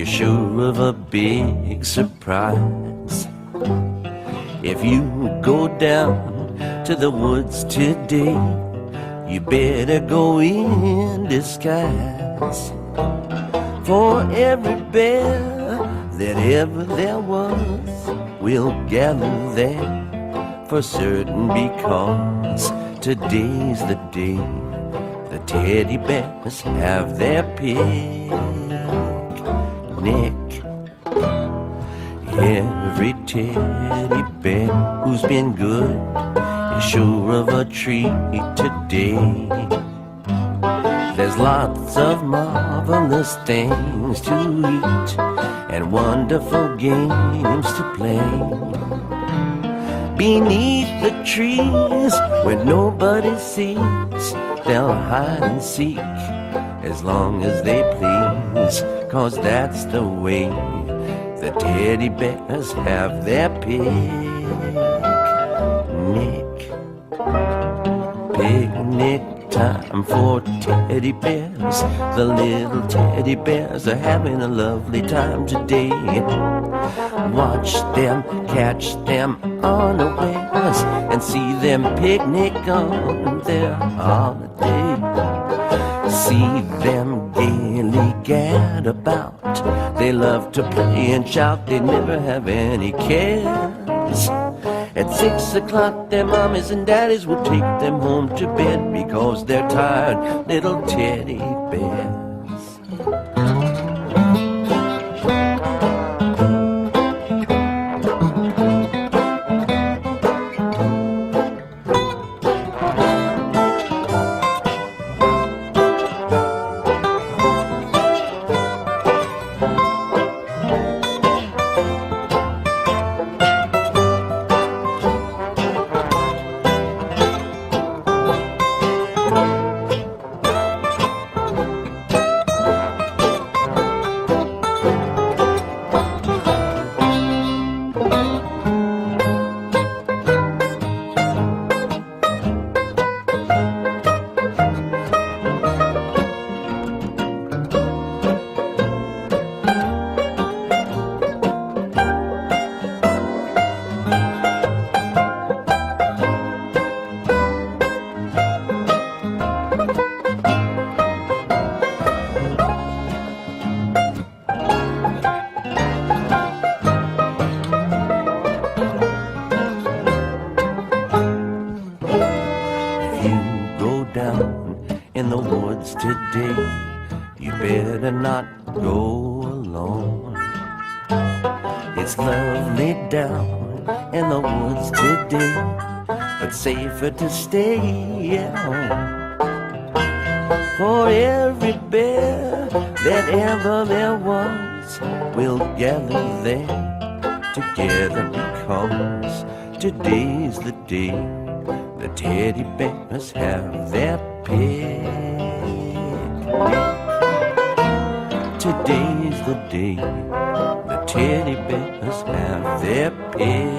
you're sure of a big surprise. If you go down to the woods today, you better go in disguise. For every bear that ever there was will gather there for certain, because today's the day the teddy bears have their picnic. Every teddy bear who's been good is sure of a treat today. There's lots of marvelous things to eat and wonderful games to play. Beneath the trees where nobody sees, they'll hide and seek as long as they please, 'cause that's the way the teddy bears have their picnic time for teddy bears. The little teddy bears are having a lovely time today. Watch them, catch them unawares, and see them picnic on their holiday. See them gaily gad about. They love to play and shout, they never have any cares. At 6 o'clock their mommies and daddies will take them home to bed, because they're tired little teddy bears. In the woods today, you better not go alone. It's lovely down in the woods today, but safer to stay at home. For every bear that ever there was will gather there together, because today's the day the teddy bears have their picnic. Today's the day the teddy bears have their picnic.